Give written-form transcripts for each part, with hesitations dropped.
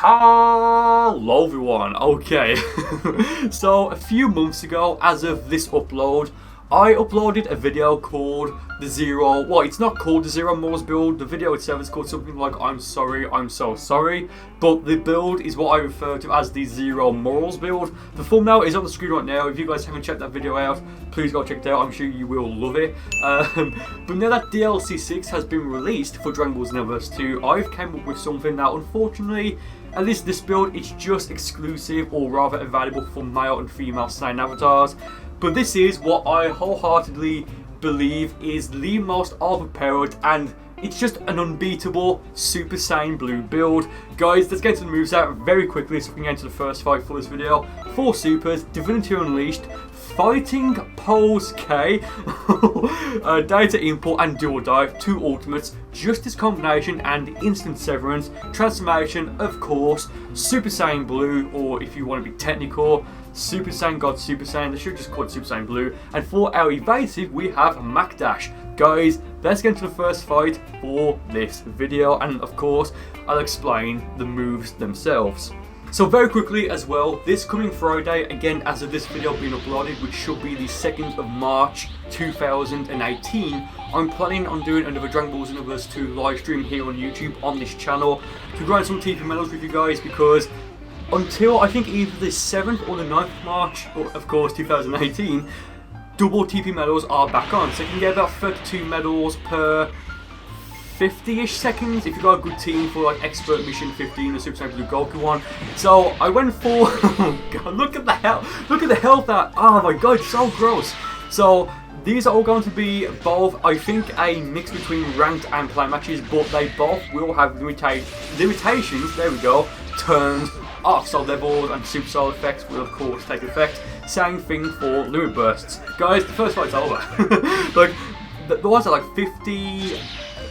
Hello everyone, okay. So a few months ago, as of this upload, I uploaded a video called the Zero, well, it's not called the Zero Morals build, the video itself is called something like I'm sorry, I'm so sorry, but the build is what I refer to as the Zero Morals build. The thumbnail is on the screen right now. If you guys haven't checked that video out, please go check it out, I'm sure you will love it. But now that DLC 6 has been released for Dragon Ball Xenoverse 2, I've came up with something that unfortunately, at least this build, it's just exclusive, or rather available for male and female Saiyan avatars. But this is what I wholeheartedly believe is the most overpowered, and it's just an unbeatable Super Saiyan Blue build. Guys, let's get to the moveset very quickly so we can get into the first fight for this video. 4 supers, Divinity Unleashed, Fighting Pose K, Data Import and Dual Dive, 2 ultimates, Justice Combination and Instant Severance, Transformation, of course, Super Saiyan Blue, or if you want to be technical, Super Saiyan God Super Saiyan, they should just call it Super Saiyan Blue. And for our evasive, we have Mac Dash. Guys, let's get into the first fight for this video, and of course, I'll explain the moves themselves. So very quickly as well, this coming Friday, again as of this video being uploaded, which should be the 2nd of March 2018, I'm planning on doing another Dragon Ball Xenoverse 2 live stream here on YouTube on this channel to grind some TP medals with you guys, because until I think either the 7th or the 9th of March, or of course 2018, double TP medals are back on. So you can get about 32 medals per 50-ish seconds if you've got a good team for like Expert Mission 15 or Super Saiyan Blue Goku one. So I went for, oh god, look at the health that, oh my god, so gross. So these are all going to be both, I think, a mix between ranked and play matches, but they both will have limitations, there we go, turned off. So levels and super soul effects will of course take effect. Same thing for limit bursts. Guys, the first fight's over. Like, the ones are like 50,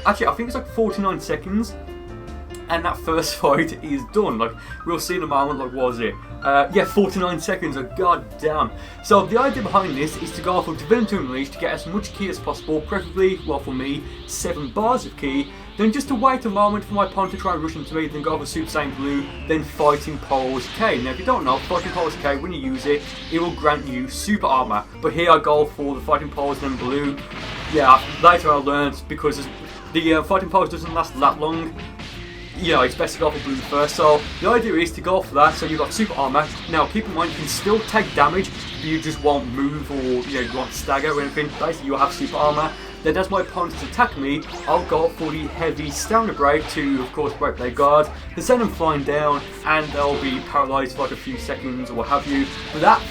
actually I think it's like 49 seconds. And that first fight is done. Like, we'll see in a moment, like, what was it? Yeah, 49 seconds, oh god damn. So the idea behind this is to go for Divinity Unleashed to get as much ki as possible, preferably, well for me, 7 bars of ki, then just to wait a moment for my opponent to try and rush into me, then go for Super Saiyan Blue, then Fighting Pose K. Now if you don't know, Fighting Pose K, when you use it, it will grant you super armor. But here I go for the Fighting Pose and then Blue. Yeah, later I learned, because the Fighting Pose doesn't last that long, you know, it's best to go for Blue first. So the idea is to go for that, so you've got super armor. Now keep in mind you can still take damage, but you just won't move, or you know, you won't stagger or anything. Basically you'll have super armor. Then as my opponents attack me, I'll go for the heavy stamina break to of course break their guard, then send them flying down, and they'll be paralysed for like a few seconds or what have you. But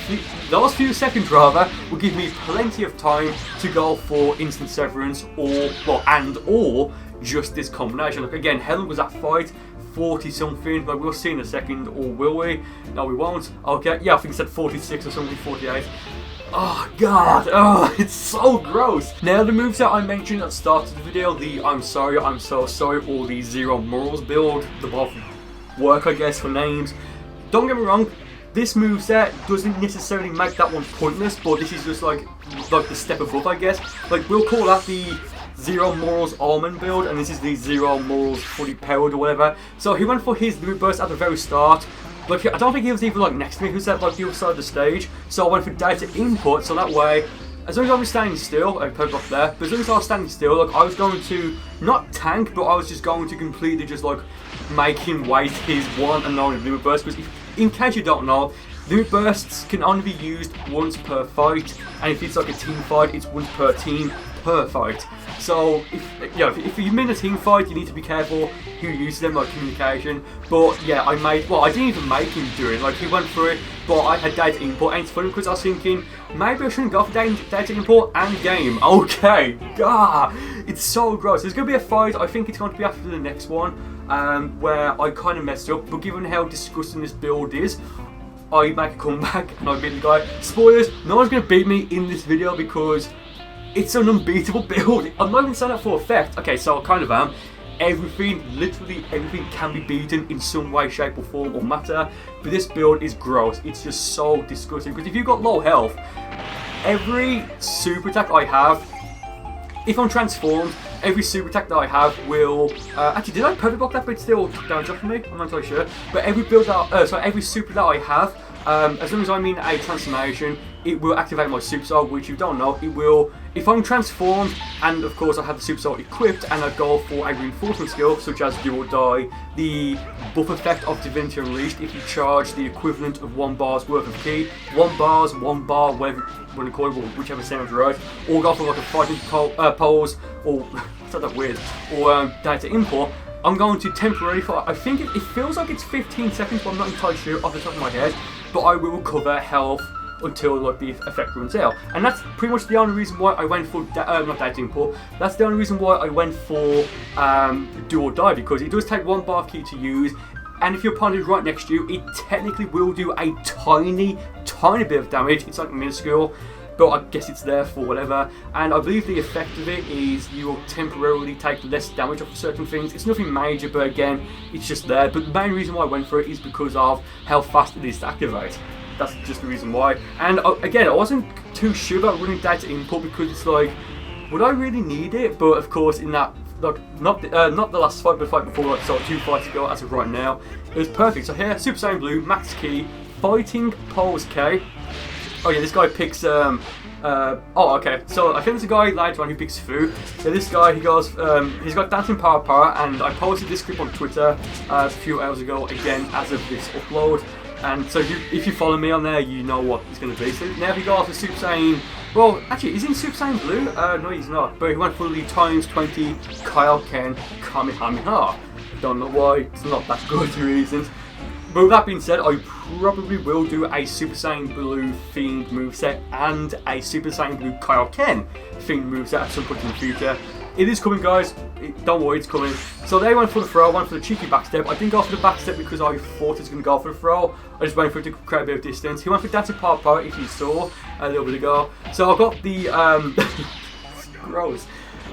those few seconds rather will give me plenty of time to go for instant severance or, well, or Justice Combination. Like again, how long was that fight? 40 something, like we'll see in a second, or will we? No, we won't. Okay, yeah, I think it said 46 or something, 48. Oh god, oh, it's so gross. Now the moves that I mentioned at the start of the video, the I'm sorry, I'm so sorry, or the Zero Morals build, the both work I guess for names. Don't get me wrong, this moveset doesn't necessarily make that one pointless, but this is just like the step above I guess. Like we'll call that the Zero Morals Almond build, and this is the Zero Morals Fully Powered or whatever. So he went for his limit burst at the very start. Like, I don't think he was even like next to me, he was at like the other side of the stage. So I went for data input, so that way, as long as I was standing still, I put it up there, but as long as I was standing still, like I was going to, not tank, but I was just going to completely just like make him waste his one and only limit burst. Because in case you don't know, limit bursts can only be used once per fight, and if it's like a team fight, it's once per team per fight. So if you're in a team fight, you need to be careful who uses them, like communication. But yeah, I didn't even make him do it. Like he went through it, but I had data import, and it's funny because I was thinking maybe I shouldn't go for data import and game. Okay, God, it's so gross. There's gonna be a fight. I think it's going to be after the next one, where I kind of messed up. But given how disgusting this build is, I make a comeback and I beat the guy. Spoilers: no one's gonna beat me in this video because it's an unbeatable build. I'm not even saying that for effect. Okay, so I kind of am. Everything, literally everything can be beaten in some way, shape or form or matter. But this build is gross. It's just so disgusting. Because if you've got low health, every super attack I have, if I'm transformed, every super attack that I have will actually, did I perfect block that bit still damage up for me? I'm not entirely sure. But every build that every super that I have, as long as I'm in a transformation, it will activate my super soul, which you don't know, it will, if I'm transformed, and of course I have the super soul equipped, and I go for a reinforcement skill, such as do or die, the buff effect of Divinity Unleashed, if you charge the equivalent of 1 bar's worth of ki, 1 bar, whatever you call it, whichever sounds right, or go for like a fighting pose, or, it's not that weird, or data import, I'm going to temporarily, I think it feels like it's 15 seconds, but I'm not entirely sure off the top of my head, but I will recover health until like the effect runs out, and that's pretty much the only reason why I went for not data import. That's the only reason why I went for do or die, because it does take 1 bar key to use, and if your opponent is right next to you, it technically will do a tiny bit of damage. It's like minuscule, but I guess it's there for whatever. And I believe the effect of it is you will temporarily take less damage off of certain things. It's nothing major, but again, it's just there. But the main reason why I went for it is because of how fast it is to activate. That's just the reason why. And again, I wasn't too sure about running data input, because it's like, would I really need it? But of course, in that, like, not the last fight, but the fight before, like, so 2 fights ago, as of right now, it was perfect. So here, Super Saiyan Blue, max key, fighting pose K. Oh yeah, this guy picks oh okay, so I think there's a guy later on who picks Fu. So this guy, he goes, he's got Dancing Power, and I posted this clip on Twitter a few hours ago, again as of this upload. And so if you follow me on there, you know what it's going to be. So now he goes for Super Saiyan, well actually, is he in Super Saiyan Blue? No he's not, but he went for the times 20 Kaioken Kamehameha. Don't know why, it's not that good reasons. But with that being said, I probably will do a Super Saiyan Blue themed moveset and a Super Saiyan Blue Kaioken themed moveset at some point in the future. It is coming, guys. Don't worry, it's coming. So they went for the throw, went for the cheeky backstep. I didn't go for the backstep because I thought he was going to go for the throw. I just went for it to create a bit of distance. He went for Dancing Power, if you saw a little bit ago. So I got the gross.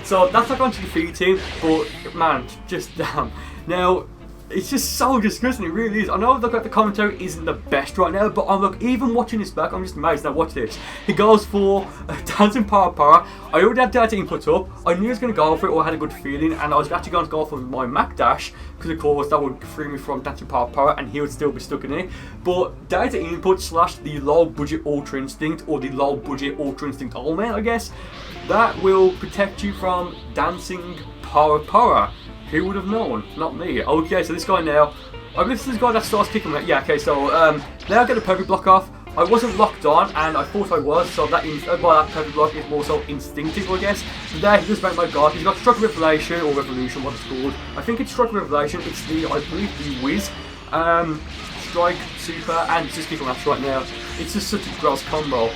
So that's not going to defeat him, but man, just damn. Now, it's just so disgusting, it really is. I know that the commentary isn't the best right now, but I'm like, even watching this back, I'm just amazed. Now watch this. He goes for Dancing Power. I already had data input up. I knew he was going to go for it, or I had a good feeling, and I was actually going to go for my Mac Dash, because of course that would free me from Dancing Power, and he would still be stuck in it. But data input / the low budget Ultra Instinct, or the low budget Ultra Instinct Ultimate, I guess, that will protect you from Dancing Power. Who would have known? Not me. Okay, so this guy now, I believe this is the guy that starts kicking me. Yeah, okay, so now I get a perfect block off. I wasn't locked on, and I thought I was, so that by that perfect block is more so instinctive, I guess. So there, he just went my god. He's got Struck Revelation, or Revolution, what it's called. I think it's Struck Revelation. It's the, I believe, the Whiz. Strike, Super, and just kicking that right now. It's just such a gross combo.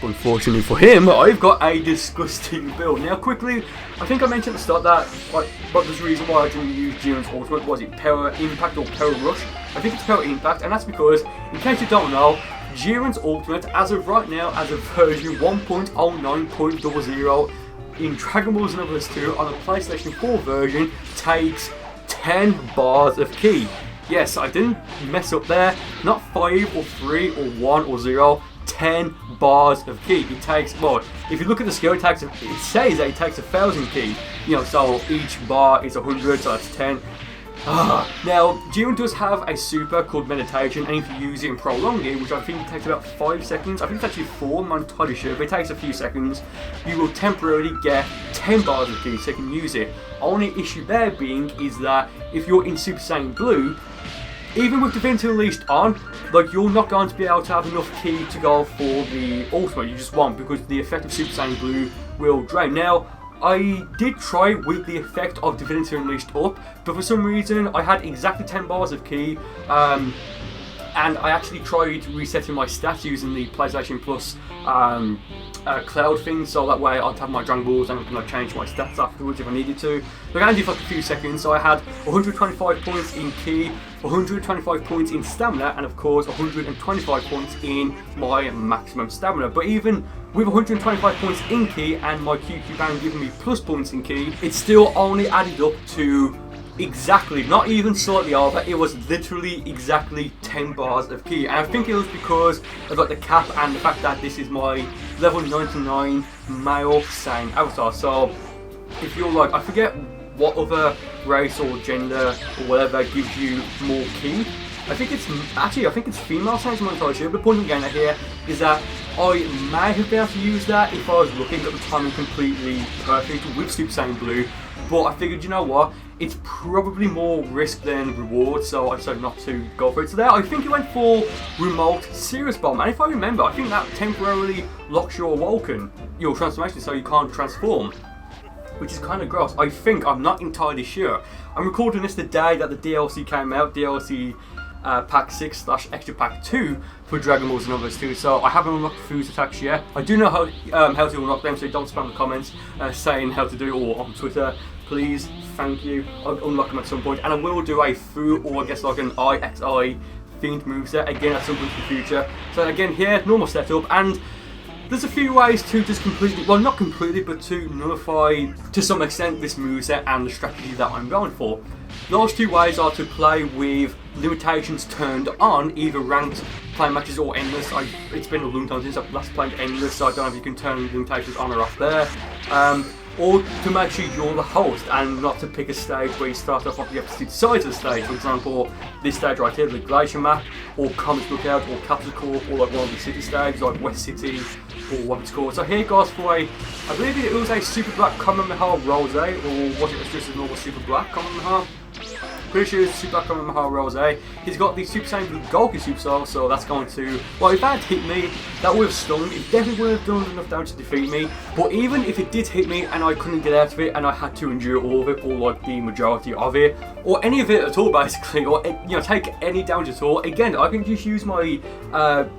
Unfortunately for him, I've got a disgusting build. Now quickly, I think I mentioned at the start that what was the reason why I didn't use Jiren's ultimate. Was it Power Impact or Power Rush? I think it's Power Impact, and that's because, in case you don't know, Jiren's ultimate, as of right now, as of version 1.09.00 in Dragon Ball Xenoverse 2 on the PlayStation 4 version, takes 10 bars of ki. Yes, I didn't mess up there. Not 5 or 3 or 1 or 0. 10 bars of ki. It takes, well, if you look at the skill, it says that it takes 1,000 ki. You know, so each bar is 100, so that's 10. Now, Jiren does have a super called Meditation, and if you use it and prolong it, which I think takes about 5 seconds, I think it's actually 4, I'm not entirely sure, but it takes a few seconds, you will temporarily get 10 bars of ki, so you can use it. Only issue there being is that if you're in Super Saiyan Blue, even with Divinity Unleashed on, like, you're not going to be able to have enough ki to go for the ultimate. You just won't, because the effect of Super Saiyan Blue will drain. Now, I did try with the effect of Divinity Unleashed up, but for some reason I had exactly 10 bars of ki, and I actually tried resetting my stats using the PlayStation Plus cloud thing, so that way I'd have my Dragon Balls and I can change my stats afterwards if I needed to. But I only did for like a few seconds, so I had 125 points in ki, 125 points in stamina, and of course 125 points in my maximum stamina. But even with 125 points in ki and my QQ band giving me plus points in ki, it still only added up to exactly, not even slightly over, it was literally exactly 10 bars of ki. And I think it was because of like the cap and the fact that this is my level 99 male Saiyan avatar. So if you're like, I forget what other race or gender or whatever gives you more ki. I think it's female Saiyans, I'm not entirely sure, but the point I'm getting at here is that I may have been able to use that if I was looking at the timing completely perfect with Super Saiyan Blue, but I figured, you know what, it's probably more risk than reward, so I decided not to go for it. So there, I think it went for Remote Serious Bomb, and if I remember, I think that temporarily locks your Awoken, your transformation, so you can't transform, which is kind of gross. I think, I'm not entirely sure. I'm recording this the day that the DLC came out, DLC Pack 6 / Extra Pack 2 for Dragon Ball Xenoverse 2, so I haven't unlocked the fuse attacks yet. I do know how to unlock them, so don't spam the comments saying how to do it, or on Twitter. Please, thank you. I'll unlock them at some point, and I will do a Fu, or I guess like an IXI themed moveset again at some point in the future. So again here, normal setup, and there's a few ways to just completely, well not completely, but to nullify to some extent this moveset and the strategy that I'm going for. Those two ways are to play with limitations turned on, either ranked play matches or endless. It's been a long time since I've last played endless, so I don't know if you can turn limitations on or off there. Or to make sure you're the host and not to pick a stage where you start off on the opposite sides of the stage. For example, this stage right here, the Glacier map, or Comet Lookout, or Capital Corp, or like one of the city stages, like West City, or what it's called. So here it goes for I believe it was a Super Black Kamehameha Rose, or was it just a normal Super Black Kamehameha? Pretty sure it's Super Black Kamehameha Rose. He's got the Super Saiyan Blue Goku Super Soul, so that's going to, well, if that had hit me, that would have stung. It definitely wouldn't have done enough damage to defeat me. But even if it did hit me and I couldn't get out of it and I had to endure all of it, or like the majority of it, or any of it at all basically, or take any damage at all, again, I can just use my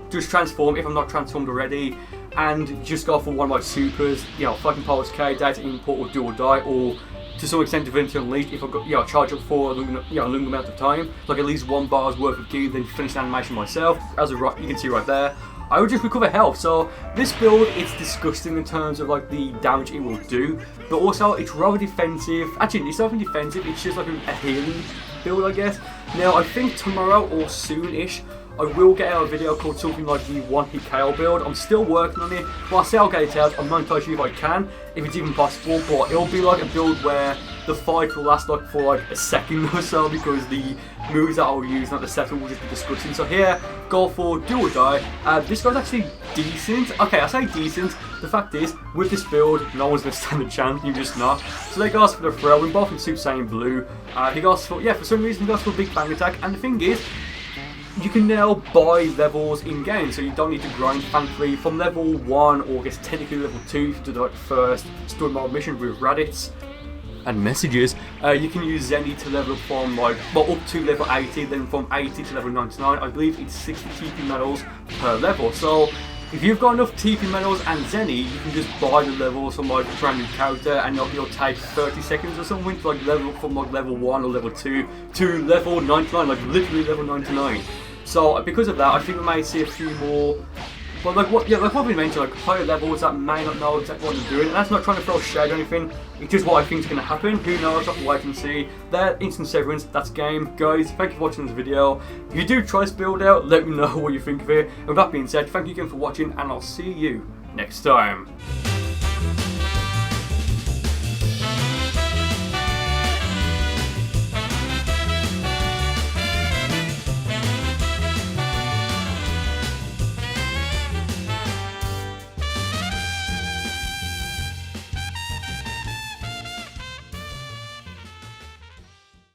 just transform if I'm not transformed already, and just go for one of my supers, Fighting Pulse K, Data Import, or Do or Die, or to some extent Divinity Unleashed if I've got charge up for a long amount of time, like at least 1 bar's worth of ki, then finish the animation myself, as you can see right there. I would just recover health. So this build, it's disgusting in terms of like the damage it will do, but also it's rather defensive. Actually, it's not even defensive, it's just like a healing build, I guess. Now I think tomorrow or soon-ish I will get out a video called something like the one-hit KO build. I'm still working on it, but I say I'll get it out. I'm not entirely sure if I can, if it's even possible, but it'll be like a build where the fight will last like for like a second or so, because the moves that I'll use, not the setup, will just be disgusting. So here, go for Do or Die. This guy's actually decent. Okay, I say decent. The fact is, with this build, no one's going to stand a chance, you're just not. So they goes for the throw. We're both in Super Saiyan Blue. He goes for, for some reason he goes for a big bang attack, and the thing is, you can now buy levels in-game, so you don't need to grind, thankfully. From level 1, or I guess technically level 2, to the first story mode mission with Raditz and messages, you can use Zenny to level up from up to level 80, then from 80 to level 99. I believe it's 60 TP medals per level. So if you've got enough TP medals and Zenny, you can just buy the levels from like a brand new character, and it'll take 30 seconds or something to like level up from like level 1 or level 2 to level 99, like literally level 99. So because of that, I think we may see a few more, but like what we mentioned, like higher levels that may not know exactly what they're doing, and that's not trying to throw shade or anything. It's just what I think is going to happen. Who knows? I'll wait and see. There, instant severance. That's game, guys. Thank you for watching this video. If you do try this build out, let me know what you think of it. And with that being said, thank you again for watching, and I'll see you next time.